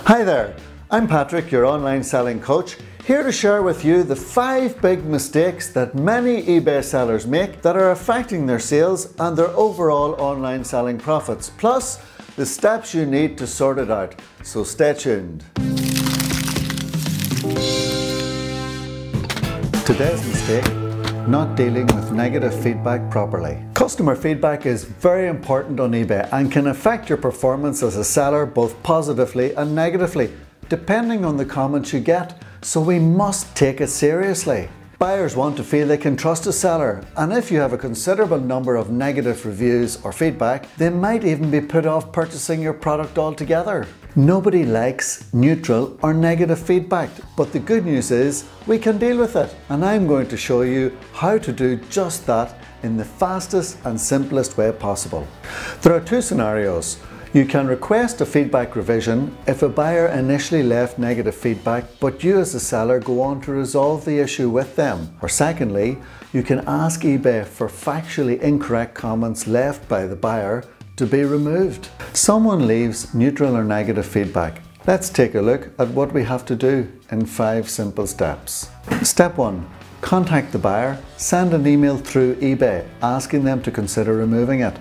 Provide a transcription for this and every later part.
Hi there, I'm Patrick, your online selling coach, here to share with you the 5 big mistakes that many eBay sellers make that are affecting their sales and their overall online selling profits, plus the steps you need to sort it out. So stay tuned. Today's mistake: not dealing with negative feedback properly. Customer feedback is very important on eBay and can affect your performance as a seller both positively and negatively, depending on the comments you get, so we must take it seriously. Buyers want to feel they can trust a seller, and if you have a considerable number of negative reviews or feedback, they might even be put off purchasing your product altogether. Nobody likes neutral or negative feedback, but the good news is we can deal with it, and I'm going to show you how to do just that in the fastest and simplest way possible. There are 2 scenarios. You can request a feedback revision if a buyer initially left negative feedback, but you as a seller go on to resolve the issue with them. Or secondly, you can ask eBay for factually incorrect comments left by the buyer to be removed. Someone leaves neutral or negative feedback. Let's take a look at what we have to do in 5 simple steps. Step 1. Contact the buyer. Send an email through eBay asking them to consider removing it.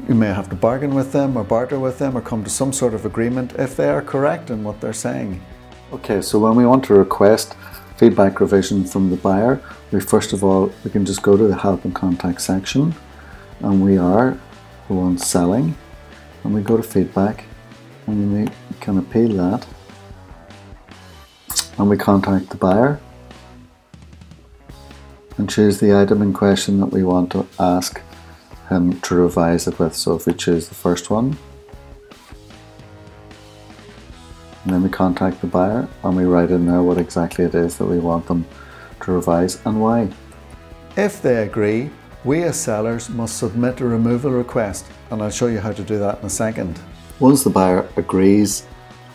You may have to bargain with them or barter with them or come to some sort of agreement if they are correct in what they're saying. Okay, so when we want to request feedback revision from the buyer, we can just go to the help and contact section, and we are the ones selling, and we go to feedback, and we can appeal that, and we contact the buyer and choose the item in question that we want to ask him to revise it with. So if we choose the first one, and then we contact the buyer and we write in there what exactly it is that we want them to revise and why. If they agree, we as sellers must submit a removal request, and I'll show you how to do that in a second. Once the buyer agrees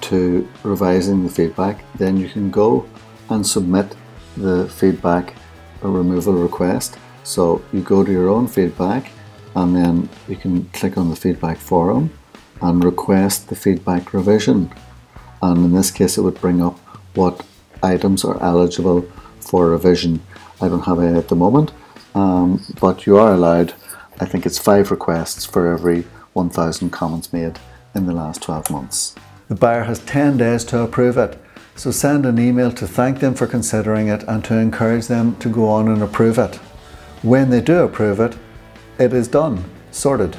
to revising the feedback, then you can go and submit the feedback a removal request. So you go to your own feedback, and then you can click on the feedback forum and request the feedback revision. And in this case, it would bring up what items are eligible for revision. I don't have any at the moment, but you are allowed, I think it's 5 requests for every 1,000 comments made in the last 12 months. The buyer has 10 days to approve it. So send an email to thank them for considering it and to encourage them to go on and approve it. When they do approve it, it is done, sorted.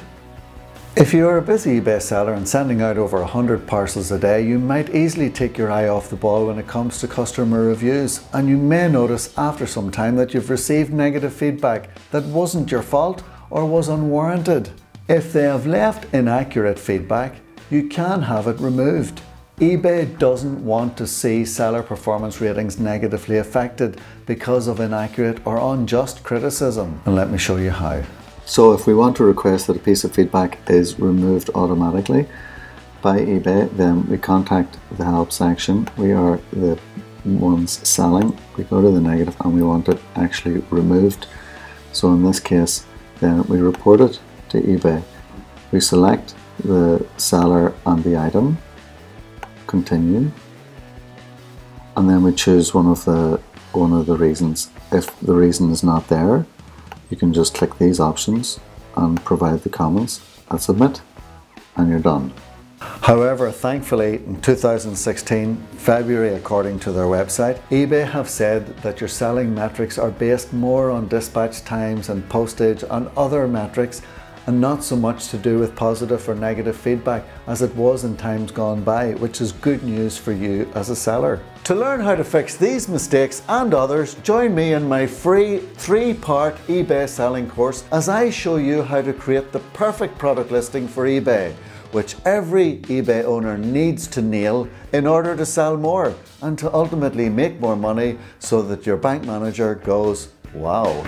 If you are a busy eBay seller and sending out over 100 parcels a day, you might easily take your eye off the ball when it comes to customer reviews, and you may notice after some time that you've received negative feedback that wasn't your fault or was unwarranted. If they have left inaccurate feedback, you can have it removed. eBay doesn't want to see seller performance ratings negatively affected because of inaccurate or unjust criticism. And let me show you how. So if we want to request that a piece of feedback is removed automatically by eBay, then we contact the help section. We are the ones selling. We go to the negative and we want it actually removed. So in this case, then we report it to eBay. We select the seller and the item, continue, and then we choose one of the reasons. If the reason is not there, you can just click these options and provide the comments and submit, and you're done. However, thankfully in 2016, February, according to their website, eBay have said that your selling metrics are based more on dispatch times and postage and other metrics, and not so much to do with positive or negative feedback as it was in times gone by, which is good news for you as a seller. To learn how to fix these mistakes and others, join me in my free 3-part eBay selling course as I show you how to create the perfect product listing for eBay, which every eBay owner needs to nail in order to sell more and to ultimately make more money so that your bank manager goes, wow.